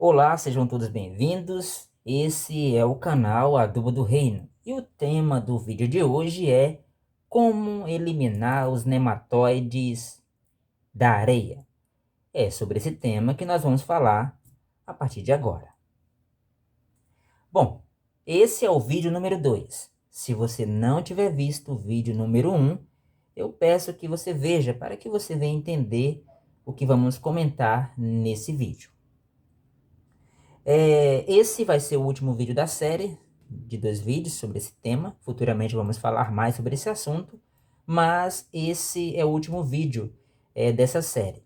Olá, sejam todos bem-vindos. Esse é o canal Adubo do Reino. E o tema do vídeo de hoje é como eliminar os nematóides da areia. É sobre esse tema que nós vamos falar a partir de agora. Bom, esse é o vídeo número 2. Se você não tiver visto o vídeo número 1, eu peço que você veja para que você venha entender o que vamos comentar nesse vídeo. Esse vai ser o último vídeo da série, de 2 vídeos sobre esse tema. Futuramente vamos falar mais sobre esse assunto, mas esse é o último vídeo dessa série.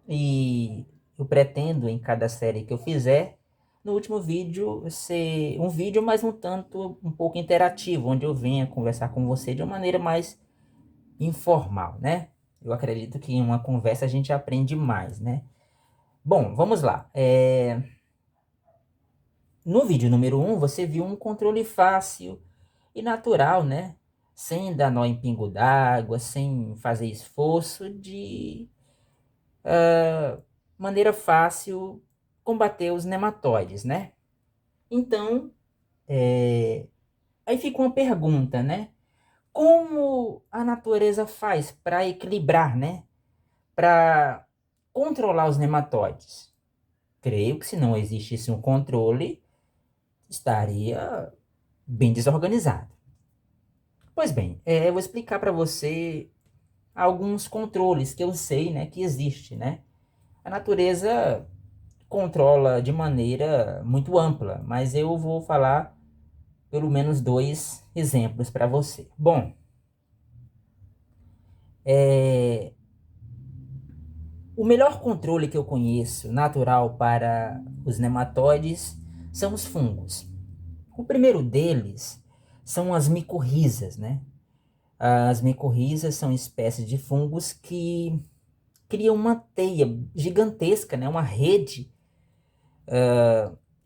E eu pretendo, em cada série que eu fizer, no último vídeo, ser um vídeo mais um pouco interativo, onde eu venha conversar com você de uma maneira mais informal, né? Eu acredito que em uma conversa a gente aprende mais, né? Bom, vamos lá. No vídeo número 1, você viu um controle fácil e natural, né? Sem dar nó em pingo d'água, sem fazer esforço, de maneira fácil combater os nematóides, né? Então, aí fica uma pergunta, né? Como a natureza faz para equilibrar, né? Para controlar os nematóides? Creio que se não existisse um controle, estaria bem desorganizado. Pois bem, eu vou explicar para você alguns controles que eu sei, né, que existe, né? A natureza controla de maneira muito ampla, mas eu vou falar pelo menos 2 exemplos para você. Bom, o melhor controle que eu conheço natural para os nematóides são os fungos. O primeiro deles são as micorrizas, né? As micorrizas são espécies de fungos que criam uma teia gigantesca, né? Uma rede,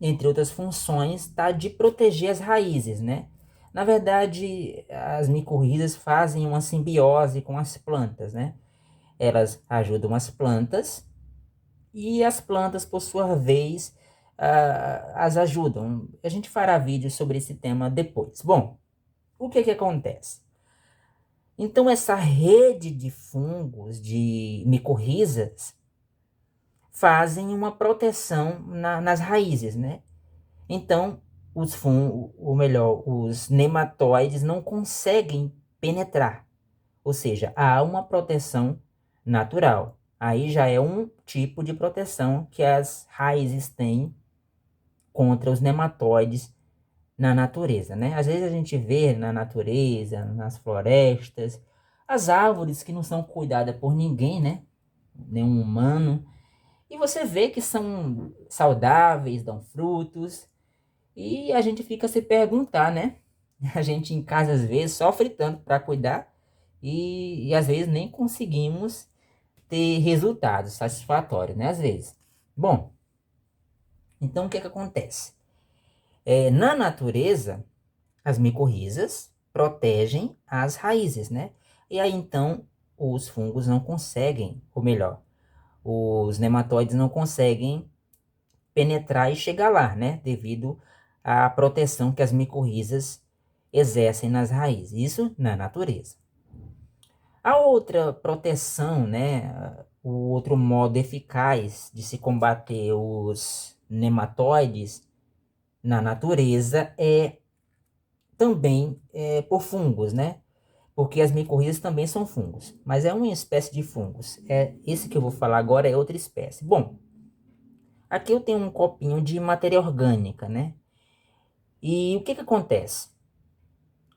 entre outras funções, tá? De proteger as raízes, né? Na verdade, as micorrizas fazem uma simbiose com as plantas, né? Elas ajudam as plantas e as plantas, por sua vez, as ajudam. A gente fará vídeo sobre esse tema depois. Bom, o que que acontece? Então, essa rede de fungos, de micorrizas, fazem uma proteção nas raízes, né? Então, os fungos, ou melhor, os nematóides não conseguem penetrar. Ou seja, há uma proteção natural. Aí já é um tipo de proteção que as raízes têm contra os nematóides na natureza, né? Às vezes a gente vê na natureza, nas florestas, as árvores que não são cuidadas por ninguém, né? Nenhum humano. E você vê que são saudáveis, dão frutos. E a gente fica a se perguntar, né? A gente em casa às vezes sofre tanto para cuidar e às vezes nem conseguimos ter resultados satisfatórios, né? Às vezes. Bom, então o que que acontece? Na natureza, as micorrizas protegem as raízes, né? E aí então os fungos não conseguem, ou melhor, os nematóides não conseguem penetrar e chegar lá, né? Devido à proteção que as micorrizas exercem nas raízes. Isso na natureza. A outra proteção, né? O outro modo eficaz de se combater os nematóides na natureza é também por fungos, né? Porque as micorrizas também são fungos, mas é uma espécie de fungos. Esse que eu vou falar agora é outra espécie. Bom, aqui eu tenho um copinho de matéria orgânica, né? E o que que acontece?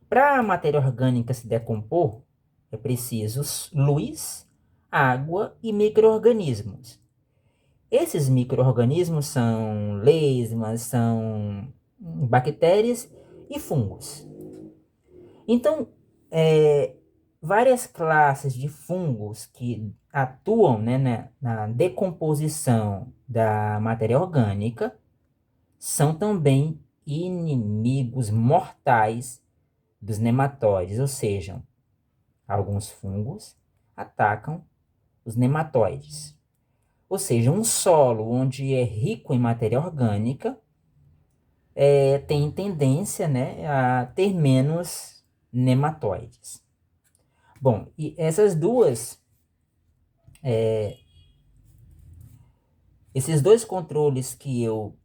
Para a matéria orgânica se decompor, é preciso luz, água e micro-organismos. Esses micro-organismos são lesmas, são bactérias e fungos. Então, várias classes de fungos que atuam, né, na decomposição da matéria orgânica são também inimigos mortais dos nematóides, ou seja, alguns fungos atacam os nematóides. Ou seja, um solo onde é rico em matéria orgânica tem tendência, né, a ter menos nematóides. Bom, e esses dois controles que eu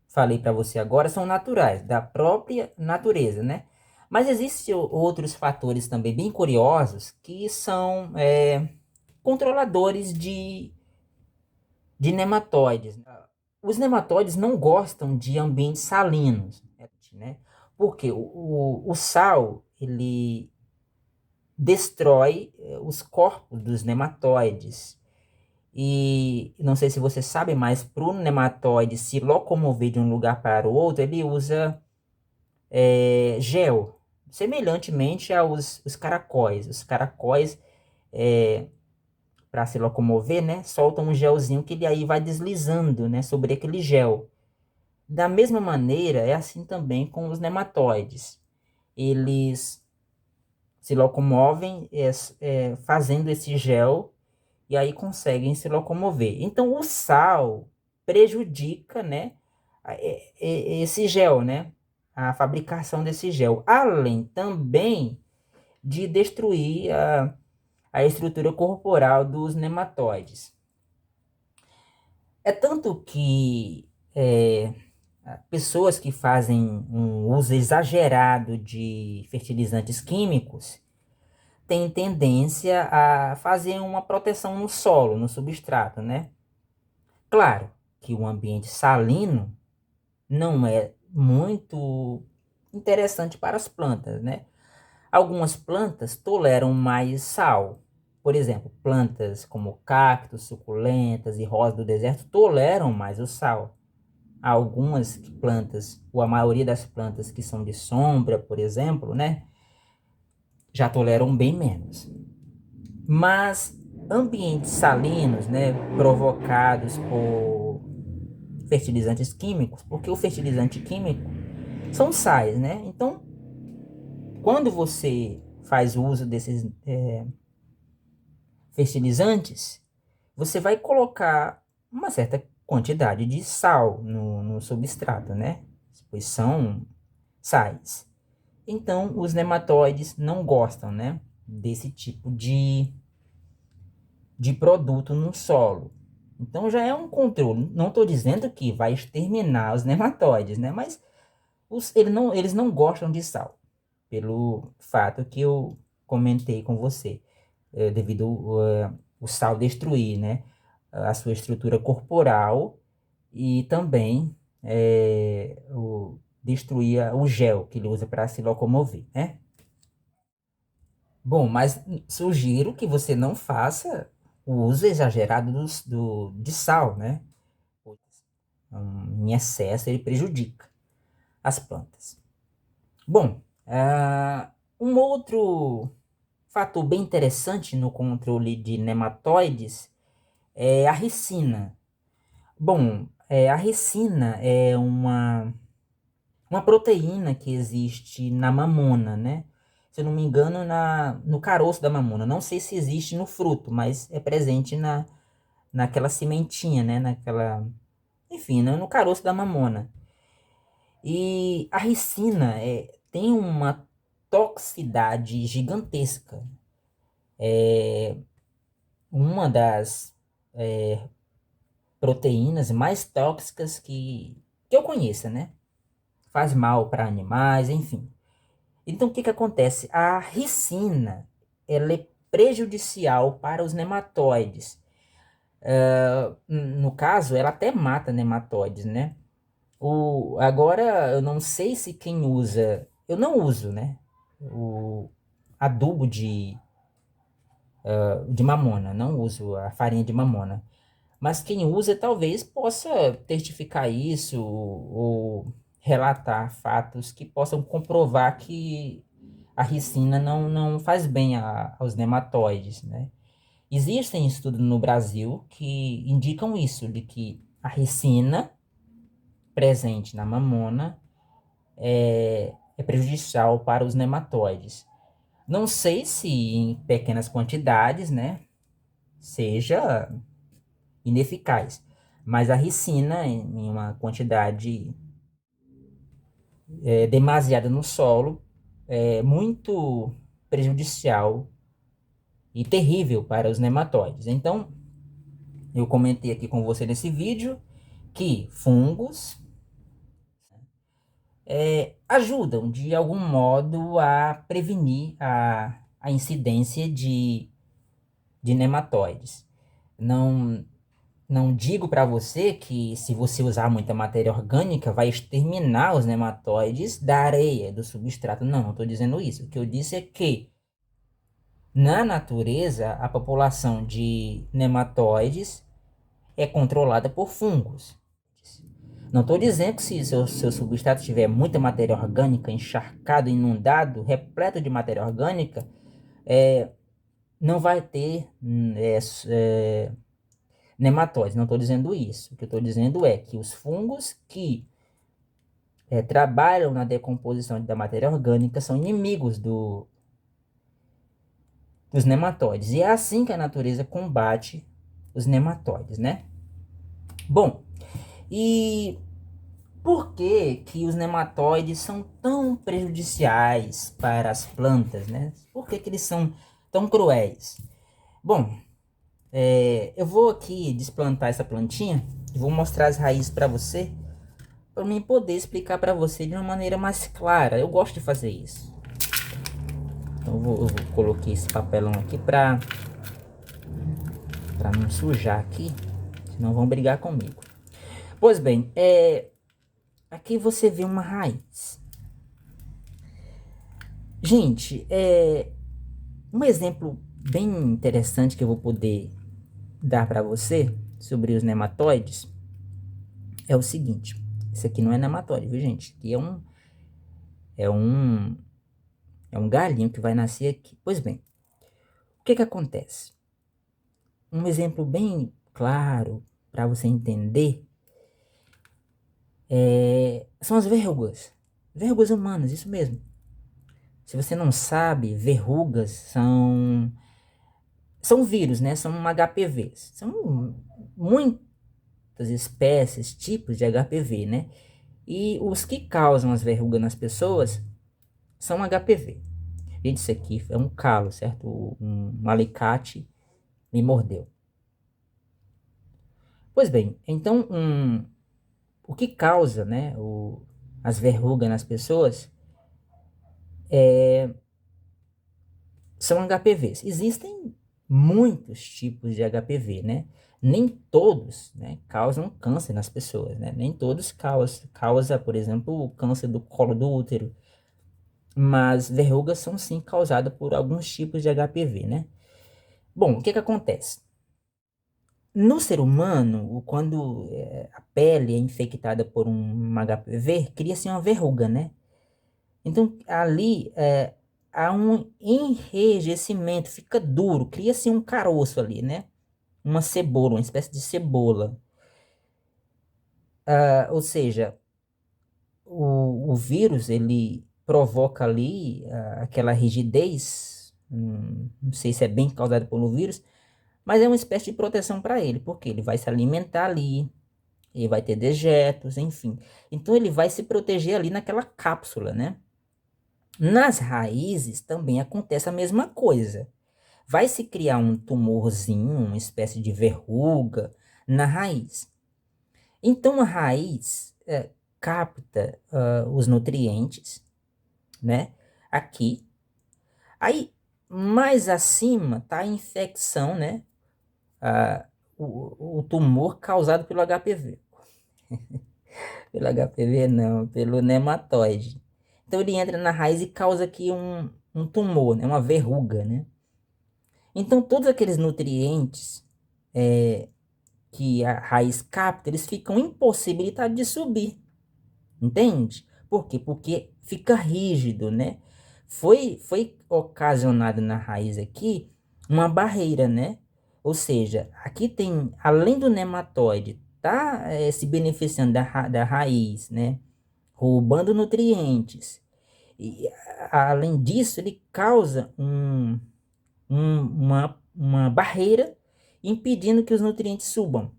falei para você agora são naturais, da própria natureza, né? Mas existem outros fatores também bem curiosos que são controladores de nematóides. Os nematóides não gostam de ambientes salinos, né? Porque o sal, ele destrói os corpos dos nematóides. E não sei se você sabe, mas para o nematóide se locomover de um lugar para o outro, ele usa gel, semelhantemente aos os caracóis. Os caracóis, para se locomover, né, soltam um gelzinho que ele aí vai deslizando, né, sobre aquele gel. Da mesma maneira, é assim também com os nematóides. Eles se locomovem fazendo esse gel e aí conseguem se locomover. Então, o sal prejudica, né, esse gel, né, a fabricação desse gel, além também de destruir a estrutura corporal dos nematóides. É tanto que pessoas que fazem um uso exagerado de fertilizantes químicos têm tendência a fazer uma proteção no solo, no substrato, né? Claro que o ambiente salino não é muito interessante para as plantas, né? Algumas plantas toleram mais sal. Por exemplo, plantas como cactos, suculentas e rosas do deserto toleram mais o sal. Algumas plantas, ou a maioria das plantas que são de sombra, por exemplo, né, já toleram bem menos. Mas ambientes salinos, né, provocados por fertilizantes químicos, porque o fertilizante químico são sais, né? Então, quando você faz uso desses fertilizantes, você vai colocar uma certa quantidade de sal no substrato, né? Pois são sais. Então, os nematóides não gostam, né, desse tipo de produto no solo. Então, já é um controle. Não estou dizendo que vai exterminar os nematóides, né? Mas eles não gostam de sal, pelo fato que eu comentei com você, devido o sal destruir, né, a sua estrutura corporal e também destruir o gel que ele usa para se locomover, né? Bom, mas sugiro que você não faça o uso exagerado de sal, né? Em excesso ele prejudica as plantas. Bom, um outro fator bem interessante no controle de nematóides é a ricina. Bom, a ricina é uma proteína que existe na mamona, né? Se eu não me engano, no caroço da mamona. Não sei se existe no fruto, mas é presente naquela sementinha, né? Enfim, no caroço da mamona. E a ricina tem uma toxicidade gigantesca. Uma das proteínas mais tóxicas que eu conheça, né? Faz mal para animais, enfim. Então, o que que acontece? A ricina, ela é prejudicial para os nematóides. No caso, ela até mata nematóides, né? Agora, eu não sei se quem usa... Eu não uso, né? O adubo de mamona. Não uso a farinha de mamona. Mas quem usa talvez possa testificar isso ou relatar fatos que possam comprovar que a ricina não faz bem aos nematóides, né? Existem estudos no Brasil que indicam isso, de que a ricina presente na mamona é prejudicial para os nematóides. Não sei se em pequenas quantidades, né, seja ineficaz. Mas a ricina, em uma quantidade demasiada no solo, é muito prejudicial e terrível para os nematóides. Então, eu comentei aqui com você nesse vídeo que fungos ajudam de algum modo a prevenir a incidência de nematóides. Não, não digo para você que se você usar muita matéria orgânica vai exterminar os nematóides da areia, do substrato. Não, não estou dizendo isso. O que eu disse é que na natureza a população de nematóides é controlada por fungos. Não estou dizendo que se seu substrato tiver muita matéria orgânica, encharcado, inundado, repleto de matéria orgânica, não vai ter nematóides. Não estou dizendo isso. O que eu estou dizendo é que os fungos que trabalham na decomposição da matéria orgânica são inimigos dos nematóides. E é assim que a natureza combate os nematóides, né? Bom, e por que que os nematóides são tão prejudiciais para as plantas, né? Por que que eles são tão cruéis? Bom, eu vou aqui desplantar essa plantinha e vou mostrar as raízes para você, para mim poder explicar para você de uma maneira mais clara. Eu gosto de fazer isso. Então eu coloquei esse papelão aqui para não sujar aqui, senão vão brigar comigo. Pois bem, aqui você vê uma raiz. Gente, um exemplo bem interessante que eu vou poder dar para você sobre os nematóides é o seguinte. Esse aqui não é nematóide, viu, gente? Aqui é um galinho que vai nascer aqui. Pois bem, o que que acontece? Um exemplo bem claro para você entender são as verrugas. Verrugas humanas, isso mesmo. Se você não sabe, verrugas são vírus, né? São HPVs. São muitas espécies, tipos de HPV, né? E os que causam as verrugas nas pessoas são HPV. Gente, isso aqui é um calo, certo? Um alicate me mordeu. Pois bem, então o que causa, né, as verrugas nas pessoas são HPVs. Existem muitos tipos de HPV, né? Nem todos, né, causam câncer nas pessoas, né? Nem todos causa, por exemplo, o câncer do colo do útero. Mas verrugas são sim causadas por alguns tipos de HPV, né? Bom, o que que acontece? No ser humano, quando a pele é infectada por um HPV, cria-se uma verruga, né? Então, ali há um enrijecimento, fica duro, cria-se um caroço ali, né? Uma cebola, uma espécie de cebola. Ou seja, o vírus, ele provoca ali aquela rigidez, não sei se é bem causado pelo vírus, mas é uma espécie de proteção para ele, porque ele vai se alimentar ali, ele vai ter dejetos, enfim. Então, ele vai se proteger ali naquela cápsula, né? Nas raízes também acontece a mesma coisa. Vai se criar um tumorzinho, uma espécie de verruga na raiz. Então a raiz capta os nutrientes, né? Aqui. Aí mais acima está a infecção, né? O tumor causado pelo HPV. Pelo HPV não, pelo nematóide. Então ele entra na raiz e causa aqui um tumor, né? Uma verruga, né? Então todos aqueles nutrientes que a raiz capta, eles ficam impossibilitados de subir. Entende? Por quê? Porque fica rígido, né? Foi ocasionado na raiz aqui uma barreira, né? Ou seja, aqui tem, além do nematóide, tá se beneficiando da raiz, né? Roubando nutrientes. E, além disso, ele causa uma barreira impedindo que os nutrientes subam.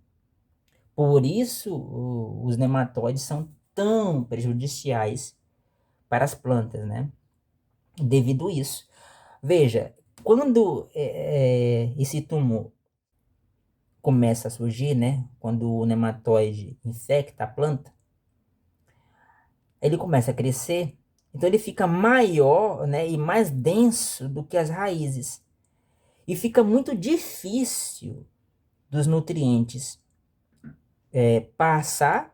Por isso, os nematóides são tão prejudiciais para as plantas, né? Devido a isso. Veja, quando esse tumor começa a surgir, né? Quando o nematóide infecta a planta, ele começa a crescer, então ele fica maior, né? E mais denso do que as raízes. E fica muito difícil dos nutrientes passar,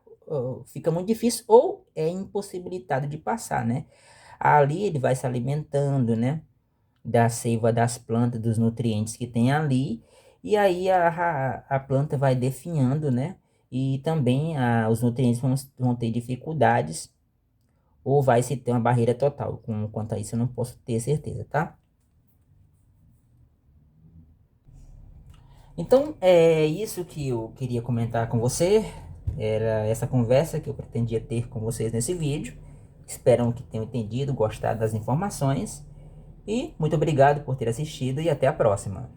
fica muito difícil ou é impossibilitado de passar, né? Ali ele vai se alimentando, né? Da seiva das plantas, dos nutrientes que tem ali, e aí a planta vai definhando, né? E também os nutrientes vão ter dificuldades, ou vai se ter uma barreira total. Quanto a isso, eu não posso ter certeza, tá? Então, é isso que eu queria comentar com você. Era essa conversa que eu pretendia ter com vocês nesse vídeo. Espero que tenham entendido, gostado das informações. E muito obrigado por ter assistido e até a próxima.